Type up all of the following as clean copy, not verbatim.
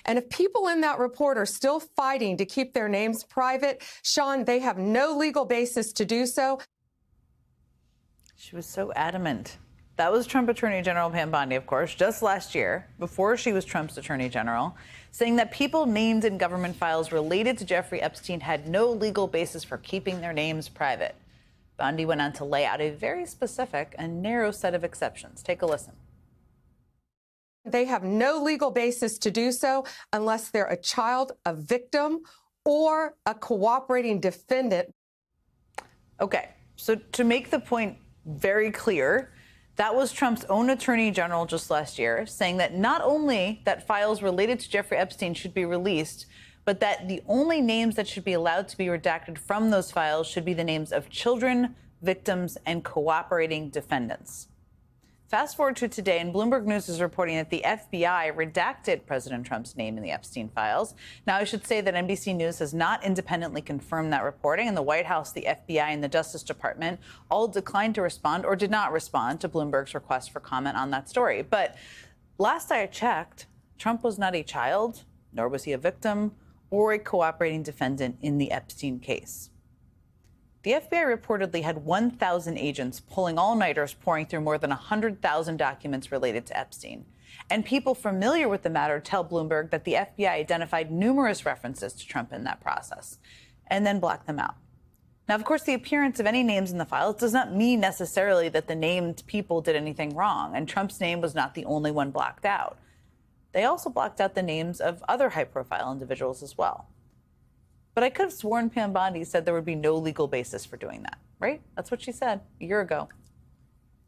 And if people in that report are still fighting to keep their names private, Sean, they have no legal basis to do so. She was so adamant. That was Trump Attorney General Pam Bondi, of course, just last year, before she was Trump's Attorney General, saying that people named in government files related to Jeffrey Epstein had no legal basis for keeping their names private. Bondi went on to lay out a very specific and narrow set of exceptions. Take a listen. They have no legal basis to do so unless they're a child, a victim, or a cooperating defendant. Okay, so to make the point very clear, that was Trump's own attorney general just last year, saying that not only that files related to Jeffrey Epstein should be released, but that the only names that should be allowed to be redacted from those files should be the names of children, victims, and cooperating defendants. Fast forward to today, and Bloomberg News is reporting that the FBI redacted President Trump's name in the Epstein files. Now, I should say that NBC News has not independently confirmed that reporting, and the White House, the FBI, and the Justice Department all declined to respond or did not respond to Bloomberg's request for comment on that story. But last I checked, Trump was not a child, nor was he a victim or a cooperating defendant in the Epstein case. The FBI reportedly had 1,000 agents pulling all-nighters, pouring through more than 100,000 documents related to Epstein. And people familiar with the matter tell Bloomberg that the FBI identified numerous references to Trump in that process and then blocked them out. Now, of course, the appearance of any names in the files does not mean necessarily that the named people did anything wrong, and Trump's name was not the only one blocked out. They also blocked out the names of other high-profile individuals as well. But I could have sworn Pam Bondi said there would be no legal basis for doing that, right? That's what she said a year ago.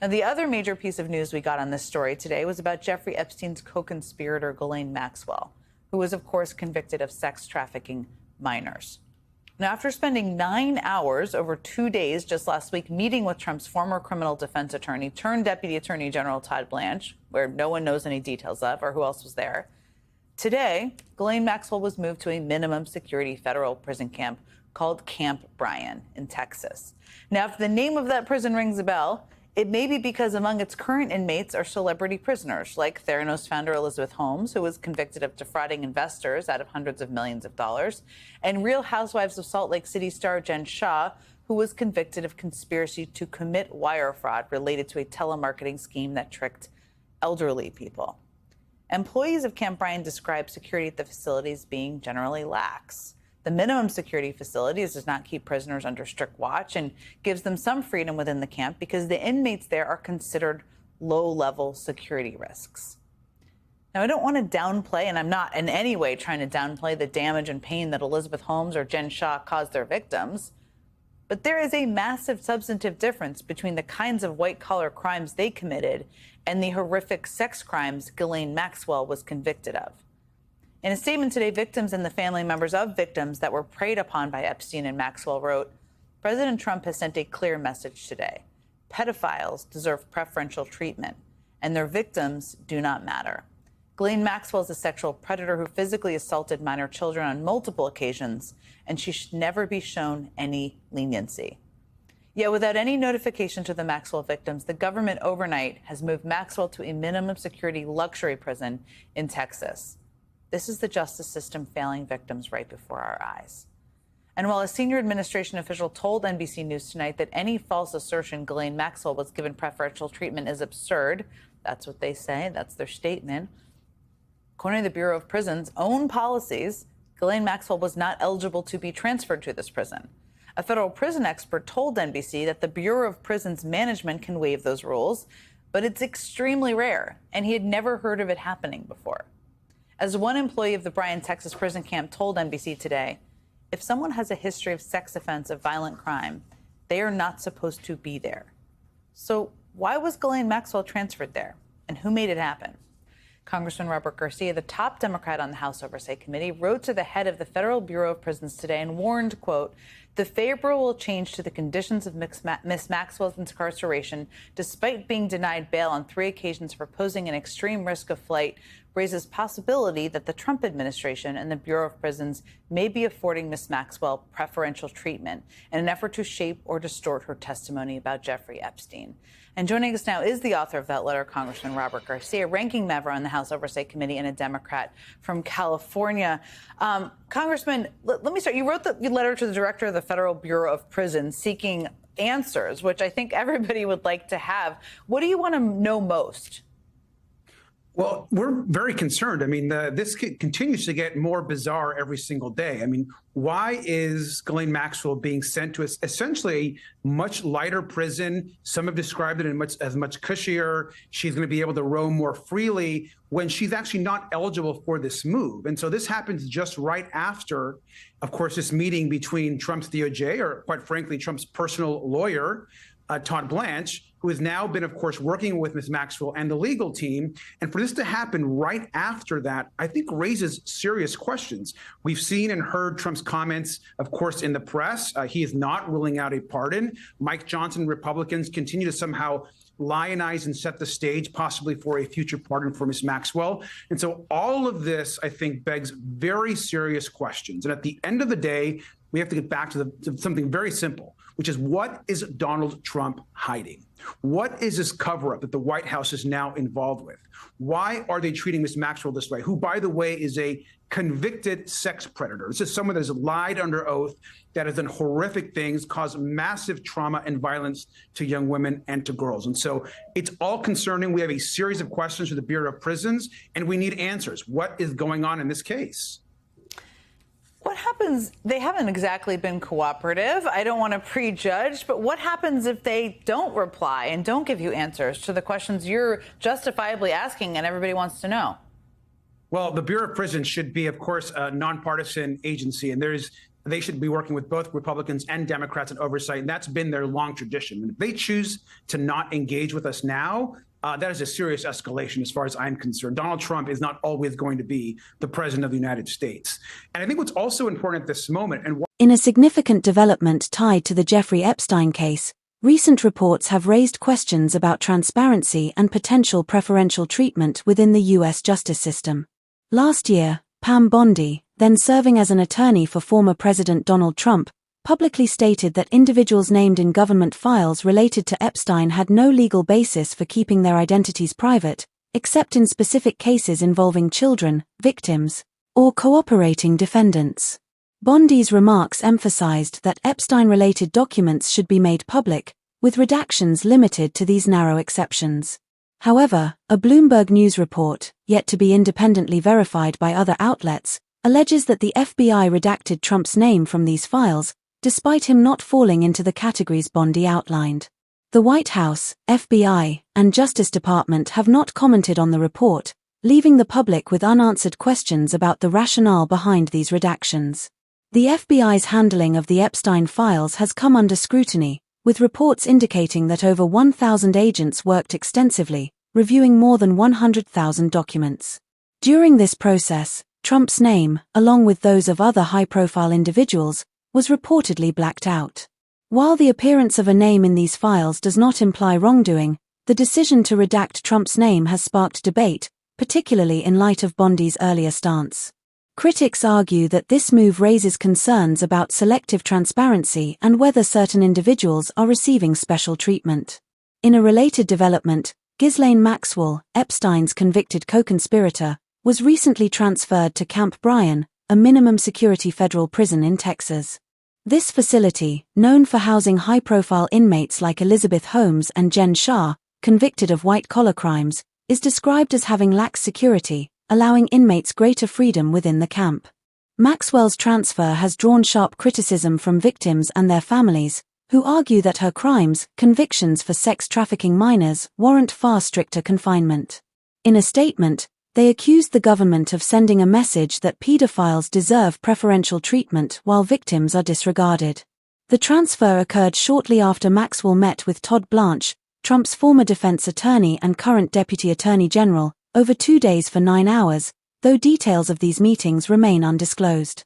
Now, the other major piece of news we got on this story today was about Jeffrey Epstein's co-conspirator, Ghislaine Maxwell, who was, of course, convicted of sex trafficking minors. Now, after spending 9 hours over 2 days just last week meeting with Trump's former criminal defense attorney turned Deputy Attorney General Todd Blanche, where no one knows any details of or who else was there, today, Ghislaine Maxwell was moved to a minimum security federal prison camp called Camp Bryan in Texas. Now, if the name of that prison rings a bell, it may be because among its current inmates are celebrity prisoners like Theranos founder Elizabeth Holmes, who was convicted of defrauding investors out of hundreds of millions of dollars, and Real Housewives of Salt Lake City star Jen Shah, who was convicted of conspiracy to commit wire fraud related to a telemarketing scheme that tricked elderly people. Employees of Camp Bryan describe security at the facilities being generally lax. The minimum security facilities does not keep prisoners under strict watch and gives them some freedom within the camp because the inmates there are considered low-level security risks. Now, I don't want to downplay, and I'm not in any way trying to downplay the damage and pain that Elizabeth Holmes or Jen Shah caused their victims, but there is a massive substantive difference between the kinds of white-collar crimes they committed and the horrific sex crimes Ghislaine Maxwell was convicted of. In a statement today, victims and the family members of victims that were preyed upon by Epstein and Maxwell wrote, President Trump has sent a clear message today. Pedophiles deserve preferential treatment, and their victims do not matter. Ghislaine Maxwell is a sexual predator who physically assaulted minor children on multiple occasions, and she should never be shown any leniency. Yet without any notification to the Maxwell victims, the government overnight has moved Maxwell to a minimum security luxury prison in Texas. This is the justice system failing victims right before our eyes. And while a senior administration official told NBC News tonight that any false assertion Ghislaine Maxwell was given preferential treatment is absurd, that's what they say, that's their statement. According to the Bureau of Prisons' own policies, Ghislaine Maxwell was not eligible to be transferred to this prison. A federal prison expert told NBC that the Bureau of Prisons management can waive those rules, but it's extremely rare, and he had never heard of it happening before. As one employee of the Bryan, Texas prison camp told NBC today, if someone has a history of sex offense, of violent crime, they are not supposed to be there. So why was Ghislaine Maxwell transferred there, and who made it happen? Congressman Robert Garcia, the top Democrat on the House Oversight Committee, wrote to the head of the Federal Bureau of Prisons today and warned, quote, The favorable change to the conditions of Miss Maxwell's incarceration, despite being denied bail on 3 occasions for posing an extreme risk of flight, raises possibility that the Trump administration and the Bureau of Prisons may be affording Miss Maxwell preferential treatment in an effort to shape or distort her testimony about Jeffrey Epstein. And joining us now is the author of that letter, Congressman Robert Garcia, ranking member on the House Oversight Committee and a Democrat from California. Congressman, let me start. You wrote the letter to the director of the Federal Bureau of Prisons seeking answers, which I think everybody would like to have. What do you want to know most? Well, we're very concerned. I mean, this continues to get more bizarre every single day. I mean, why is Ghislaine Maxwell being sent to essentially a much lighter prison? Some have described it as much cushier. She's going to be able to roam more freely when she's actually not eligible for this move. And so this happens just right after, of course, this meeting between Trump's DOJ, or quite frankly, Trump's personal lawyer, Todd Blanche, who has now been, of course, working with Ms. Maxwell and the legal team. And for this to happen right after that, I think raises serious questions. We've seen and heard Trump's comments, of course, in the press. He is not ruling out a pardon. Mike Johnson, Republicans continue to somehow lionize and set the stage possibly for a future pardon for Ms. Maxwell. And so all of this, I think, begs very serious questions. And at the end of the day, we have to get back to something very simple, which is, what is Donald Trump hiding? What is this cover-up that the White House is now involved with? Why are they treating Ms. Maxwell this way, who, by the way, is a convicted sex predator? This is someone that has lied under oath, that has done horrific things, caused massive trauma and violence to young women and to girls. And so it's all concerning. We have a series of questions for the Bureau of Prisons, and we need answers. What is going on in this case? What happens? They haven't exactly been cooperative. I don't want to prejudge, but what happens if they don't reply and don't give you answers to the questions you're justifiably asking and everybody wants to know? Well, the Bureau of Prisons should be, of course, a nonpartisan agency, and they should be working with both Republicans and Democrats in oversight, and that's been their long tradition. And if they choose to not engage with us now, that is a serious escalation as far as I'm concerned. Donald Trump is not always going to be the president of the United States. And I think what's also important at this moment, in a significant development tied to the Jeffrey Epstein case, recent reports have raised questions about transparency and potential preferential treatment within the U.S. justice system. Last year, Pam Bondi, then serving as an attorney for former President Donald Trump, publicly stated that individuals named in government files related to Epstein had no legal basis for keeping their identities private, except in specific cases involving children, victims, or cooperating defendants. Bondi's remarks emphasized that Epstein-related documents should be made public, with redactions limited to these narrow exceptions. However, a Bloomberg News report, yet to be independently verified by other outlets, alleges that the FBI redacted Trump's name from these files, despite him not falling into the categories Bondi outlined. The White House, FBI, and Justice Department have not commented on the report, leaving the public with unanswered questions about the rationale behind these redactions. The FBI's handling of the Epstein files has come under scrutiny, with reports indicating that over 1,000 agents worked extensively, reviewing more than 100,000 documents. During this process, Trump's name, along with those of other high-profile individuals, was reportedly blacked out. While the appearance of a name in these files does not imply wrongdoing, the decision to redact Trump's name has sparked debate, particularly in light of Bondi's earlier stance. Critics argue that this move raises concerns about selective transparency and whether certain individuals are receiving special treatment. In a related development, Ghislaine Maxwell, Epstein's convicted co-conspirator, was recently transferred to Camp Bryan, a minimum security federal prison in Texas. This facility, known for housing high-profile inmates like Elizabeth Holmes and Jen Shah, convicted of white-collar crimes, is described as having lax security, allowing inmates greater freedom within the camp. Maxwell's transfer has drawn sharp criticism from victims and their families, who argue that her crimes, convictions for sex trafficking minors, warrant far stricter confinement. In a statement, they accused the government of sending a message that pedophiles deserve preferential treatment while victims are disregarded. The transfer occurred shortly after Maxwell met with Todd Blanche, Trump's former defense attorney and current deputy attorney general, over 2 days for 9 hours, though details of these meetings remain undisclosed.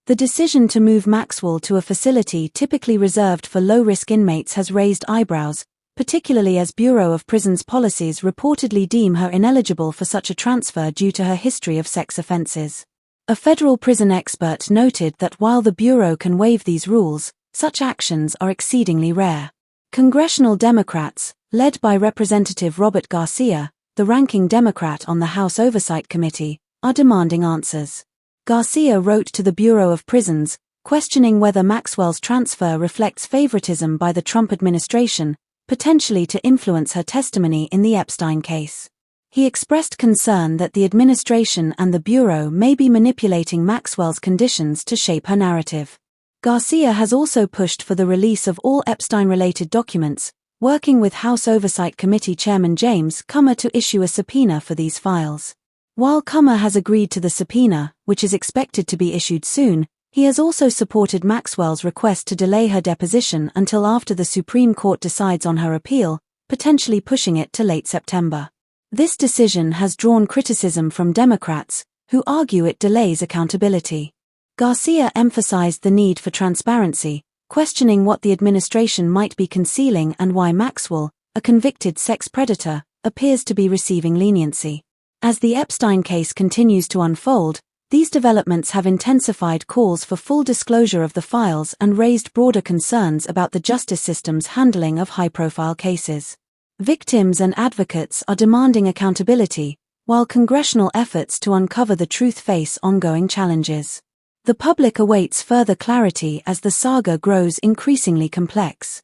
The decision to move Maxwell to a facility typically reserved for low-risk inmates has raised eyebrows, particularly as Bureau of Prisons policies reportedly deem her ineligible for such a transfer due to her history of sex offenses. A federal prison expert noted that while the Bureau can waive these rules, such actions are exceedingly rare. Congressional Democrats, led by Representative Robert Garcia, the ranking Democrat on the House Oversight Committee, are demanding answers. Garcia wrote to the Bureau of Prisons, questioning whether Maxwell's transfer reflects favoritism by the Trump administration, potentially to influence her testimony in the Epstein case. He expressed concern that the administration and the Bureau may be manipulating Maxwell's conditions to shape her narrative. Garcia has also pushed for the release of all Epstein-related documents, working with House Oversight Committee Chairman James Comer to issue a subpoena for these files. While Comer has agreed to the subpoena, which is expected to be issued soon, he has also supported Maxwell's request to delay her deposition until after the Supreme Court decides on her appeal, potentially pushing it to late September. This decision has drawn criticism from Democrats, who argue it delays accountability. Garcia emphasized the need for transparency, questioning what the administration might be concealing and why Maxwell, a convicted sex predator, appears to be receiving leniency. As the Epstein case continues to unfold, these developments have intensified calls for full disclosure of the files and raised broader concerns about the justice system's handling of high-profile cases. Victims and advocates are demanding accountability, while congressional efforts to uncover the truth face ongoing challenges. The public awaits further clarity as the saga grows increasingly complex.